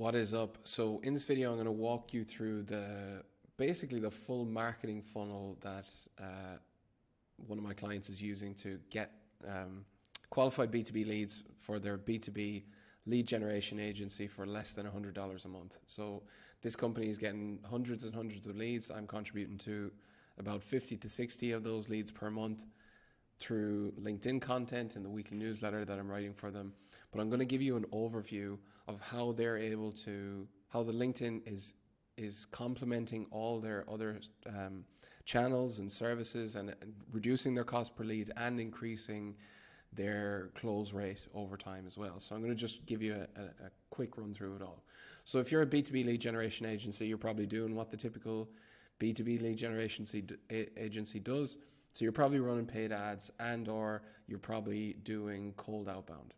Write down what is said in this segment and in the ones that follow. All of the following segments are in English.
What is up? So in this video, I'm going to walk you through basically the full marketing funnel that one of my clients is using to get qualified B2B leads for their B2B lead generation agency for less than $100 a month. So this company is getting hundreds and hundreds of leads. I'm contributing to about 50 to 60 of those leads per month through LinkedIn content in the weekly newsletter that I'm writing for them. But I'm going to give you an overview of how they're able to, how the LinkedIn is complementing all their other channels and services and reducing their cost per lead and increasing their close rate over time as well. So I'm going to just give you a quick run through it all. So if you're a B2B lead generation agency, you're probably doing what the typical B2B lead generation agency does. So you're probably running paid ads and or you're probably doing cold outbound.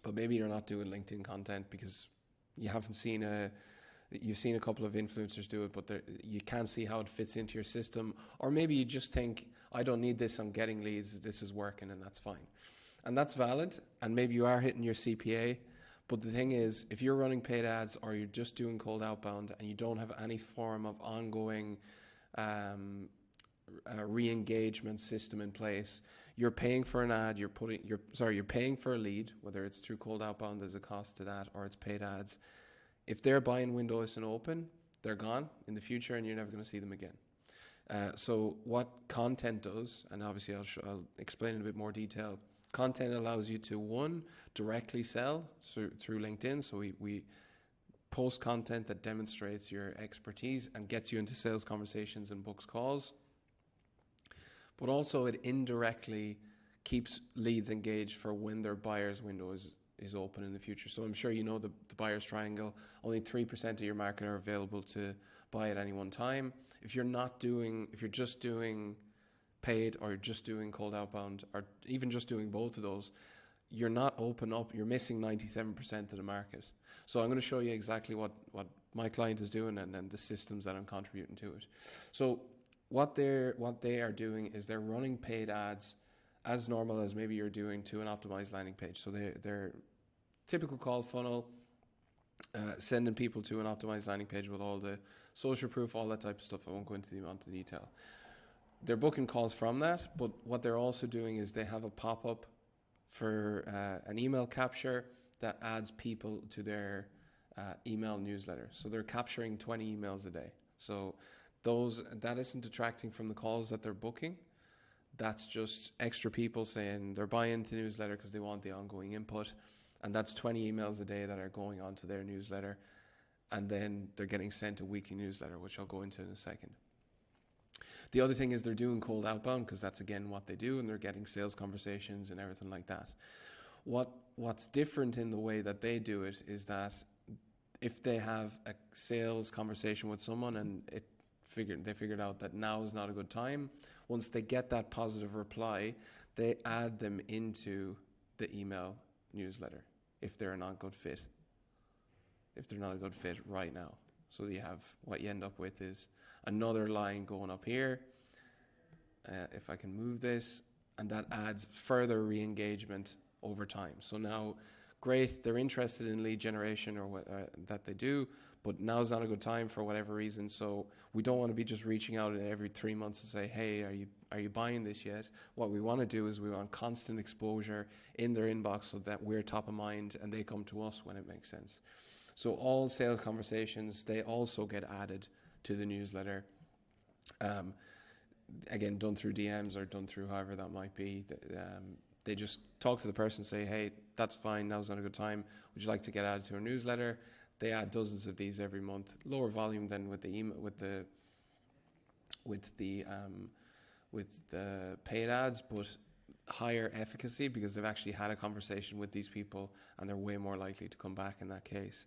But maybe you're not doing LinkedIn content because you haven't seen you've seen a couple of influencers do it, but you can't see how it fits into your system. Or maybe you just think, I don't need this, I'm getting leads, this is working, and that's fine. And that's valid, and maybe you are hitting your CPA. But the thing is, if you're running paid ads or you're just doing cold outbound and you don't have any form of ongoing re-engagement system in place, you're paying for an ad, you're paying for a lead, whether it's through cold outbound, there's a cost to that, or it's paid ads. If their buying window isn't open, they're gone in the future and you're never going to see them again. So what content does, and obviously I'll explain in a bit more detail, content allows you to, one, directly sell through LinkedIn. So we post content that demonstrates your expertise and gets you into sales conversations and books calls. But also it indirectly keeps leads engaged for when their buyer's window is open in the future. So I'm sure you know the buyer's triangle. Only 3% of your market are available to buy at any one time. If you're just doing paid or just doing cold outbound or even just doing both of those, you're not open up, you're missing 97% of the market. So I'm going to show you exactly what my client is doing and then the systems that I'm contributing to it. So what they are doing is they're running paid ads as normal as maybe you're doing to an optimized landing page. So they're typical call funnel, sending people to an optimized landing page with all the social proof, all that type of stuff. I won't go into the amount of detail. They're booking calls from that, but what they're also doing is they have a pop-up for an email capture that adds people to their email newsletter. So they're capturing 20 emails a day. So that isn't detracting from the calls that they're booking. That's just extra people saying they're buying into the newsletter because they want the ongoing input. And that's 20 emails a day that are going onto their newsletter. And then they're getting sent a weekly newsletter, which I'll go into in a second. The other thing is they're doing cold outbound because that's, again, what they do. And they're getting sales conversations and everything like that. What's different in the way that they do it is that if they have a sales conversation with someone and they figured out that now is not a good time, once they get that positive reply, they add them into the email newsletter if they're not a good fit. If they're not a good fit right now. So what you end up with is another line going up here. If I can move this, and that adds further re-engagement over time. So now, great, they're interested in lead generation or what that they do, but now's not a good time for whatever reason. So we don't want to be just reaching out every 3 months to say, hey, are you buying this yet? What we want to do is we want constant exposure in their inbox so that we're top of mind and they come to us when it makes sense. So all sales conversations, they also get added to the newsletter. Again, done through DMs or done through however that might be. They just talk to the person, say, hey, that's fine, now's not a good time. Would you like to get added to our newsletter? They add dozens of these every month. Lower volume than with the email, with the paid ads, but higher efficacy because they've actually had a conversation with these people and they're way more likely to come back in that case.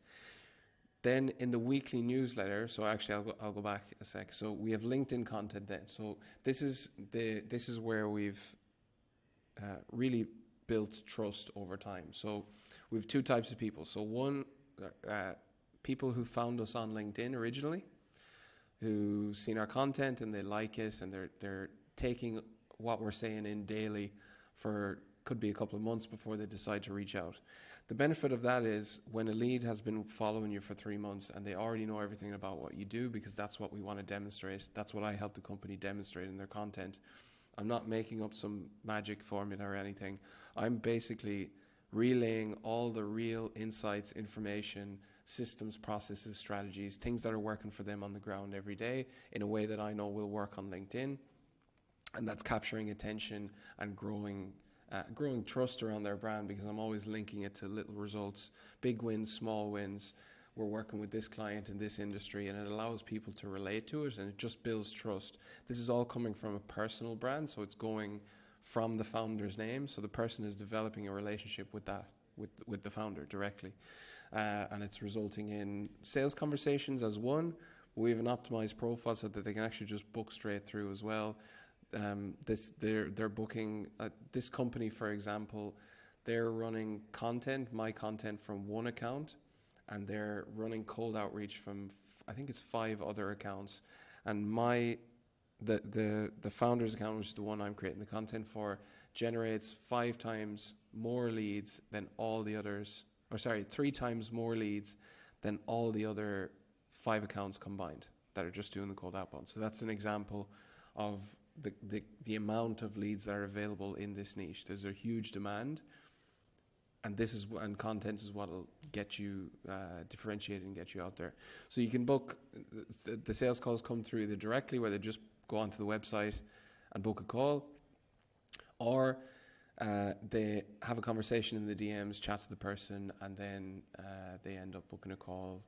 Then in the weekly newsletter, so actually I'll go back a sec. So we have LinkedIn content then. So this is where we've really built trust over time. So we have two types of people. So one, people who found us on LinkedIn originally, who've seen our content and they like it and they're taking what we're saying in daily for could be a couple of months before they decide to reach out. The benefit of that is when a lead has been following you for 3 months and they already know everything about what you do, because that's what we want to demonstrate. That's what I help the company demonstrate in their content. I'm not making up some magic formula or anything. I'm basically relaying all the real insights, information, systems, processes, strategies, things that are working for them on the ground every day in a way that I know will work on LinkedIn. And that's capturing attention and growing trust around their brand, because I'm always linking it to little results, big wins, small wins. We're working with this client in this industry, and it allows people to relate to it, and it just builds trust. This is all coming from a personal brand, so it's going from the founder's name. So the person is developing a relationship with the founder directly, and it's resulting in sales conversations as one. We have an optimized profile so that they can actually just book straight through as well. They're booking this company, for example, they're running my content from one account, and they're running cold outreach from I think it's 5 other accounts, and the founder's account, which is the one I'm creating the content for, generates 5 times more leads than all the others, 3 times more leads than all the other 5 accounts combined that are just doing the cold outbound. So that's an example of the amount of leads that are available in this niche. There's a huge demand, and content is what will get you differentiated and get you out there. So you can book the sales calls come through either directly, where they just go onto the website and book a call, or they have a conversation in the DMs, chat to the person, and then they end up booking a call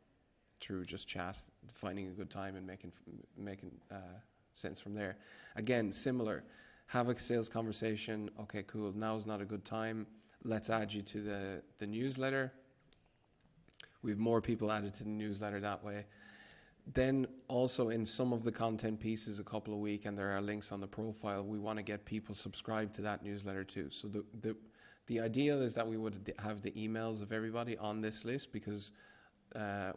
through just chat, finding a good time and making sense from there. Again, similar. Have a sales conversation. Okay, cool. Now's not a good time. Let's add you to the newsletter. We have more people added to the newsletter that way. Then also in some of the content pieces a couple of weeks, and there are links on the profile, we want to get people subscribed to that newsletter too. So the ideal is that we would have the emails of everybody on this list, because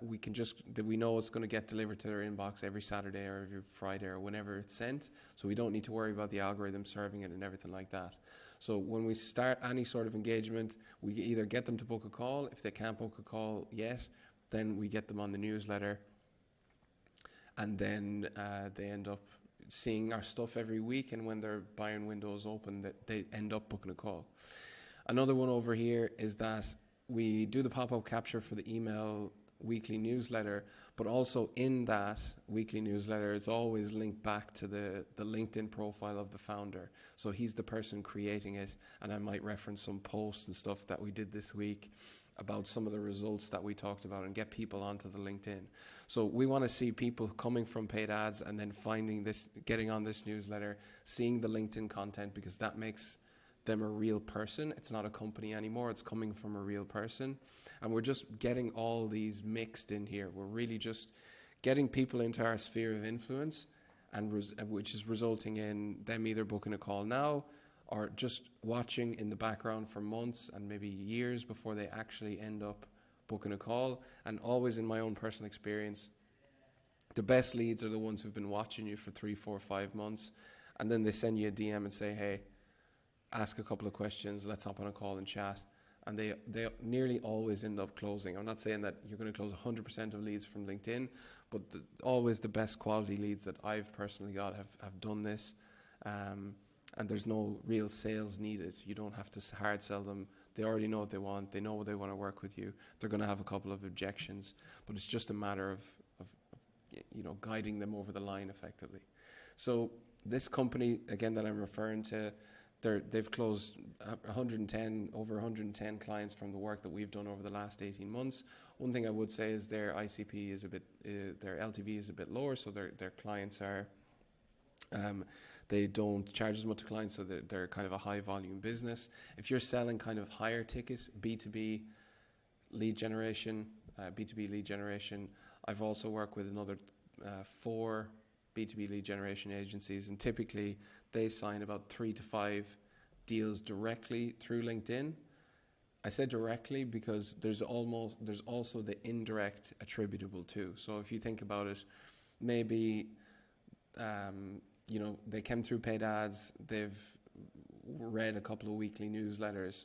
we know it's going to get delivered to their inbox every Saturday or every Friday or whenever it's sent. So we don't need to worry about the algorithm serving it and everything like that. So when we start any sort of engagement, we either get them to book a call. If they can't book a call yet, then we get them on the newsletter, and then they end up seeing our stuff every week, and when their buying window is open, they end up booking a call. Another one over here is that we do the pop-up capture for the email weekly newsletter, but also in that weekly newsletter, it's always linked back to the LinkedIn profile of the founder. So he's the person creating it, and I might reference some posts and stuff that we did this week about some of the results that we talked about, and get people onto the LinkedIn. So we want to see people coming from paid ads and then getting on this newsletter, seeing the LinkedIn content, because that makes them a real person. It's not a company anymore. It's coming from a real person. And we're just getting all these mixed in here. We're really just getting people into our sphere of influence, and which is resulting in them either booking a call now or just watching in the background for months and maybe years before they actually end up booking a call. And always, in my own personal experience, the best leads are the ones who've been watching you for 3, 4, 5 months, and then they send you a DM and say, hey, ask a couple of questions, let's hop on a call and chat. And they nearly always end up closing. I'm not saying that you're going to close 100% of leads from LinkedIn, but always the best quality leads that I've personally got have done this. And there's no real sales needed. You don't have to hard sell them. They already know what they want. They know they want to work with you. They're going to have a couple of objections, but it's just a matter of guiding them over the line effectively. So this company, again, that I'm referring to, they've closed over 110 clients from the work that we've done over the last 18 months. One thing I would say is their ICP is their LTV is a bit lower, so their clients are, they don't charge as much to clients, so they're kind of a high volume business. If you're selling kind of higher ticket B2B lead generation, I've also worked with another 4 B2B lead generation agencies, and typically they sign about 3 to 5 deals directly through LinkedIn. I said directly because there's also the indirect attributable too. So if you think about it, maybe they came through paid ads, they've read a couple of weekly newsletters,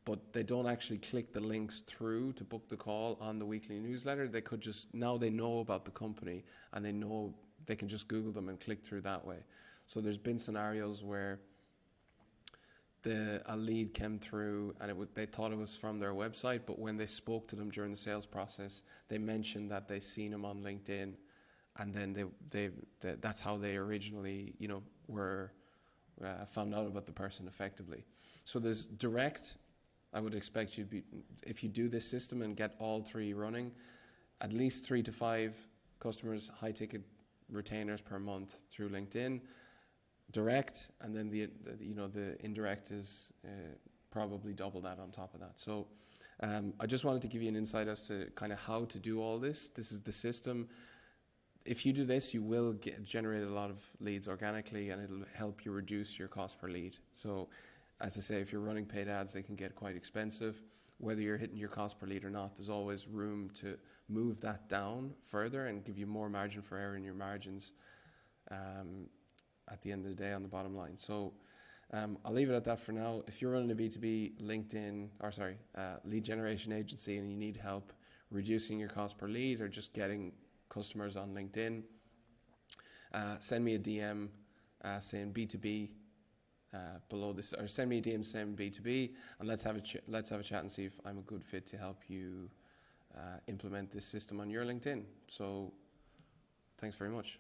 but they don't actually click the links through to book the call on the weekly newsletter. They could just, now they know about the company and they know they can just Google them and click through that way. So there's been scenarios where a lead came through and they thought it was from their website, but when they spoke to them during the sales process, they mentioned that they seen them on LinkedIn, and then that's how they originally, were found out about the person effectively. So there's direct. I would expect you to be, if you do this system and get all three running, at least 3 to 5 customers, high ticket retainers per month through LinkedIn. Direct, and then the indirect is probably double that on top of that. So I just wanted to give you an insight as to kind of how to do all this. This is the system. If you do this, you will generate a lot of leads organically, and it'll help you reduce your cost per lead. So as I say, if you're running paid ads, they can get quite expensive. Whether you're hitting your cost per lead or not, there's always room to move that down further and give you more margin for error in your margins at the end of the day on the bottom line. So I'll leave it at that for now. If you're running a B2B lead generation agency and you need help reducing your cost per lead or just getting customers on LinkedIn, send me a DM saying B2B below this, or send me a DM saying B2B, and let's have a chat and see if I'm a good fit to help you implement this system on your LinkedIn. So thanks very much.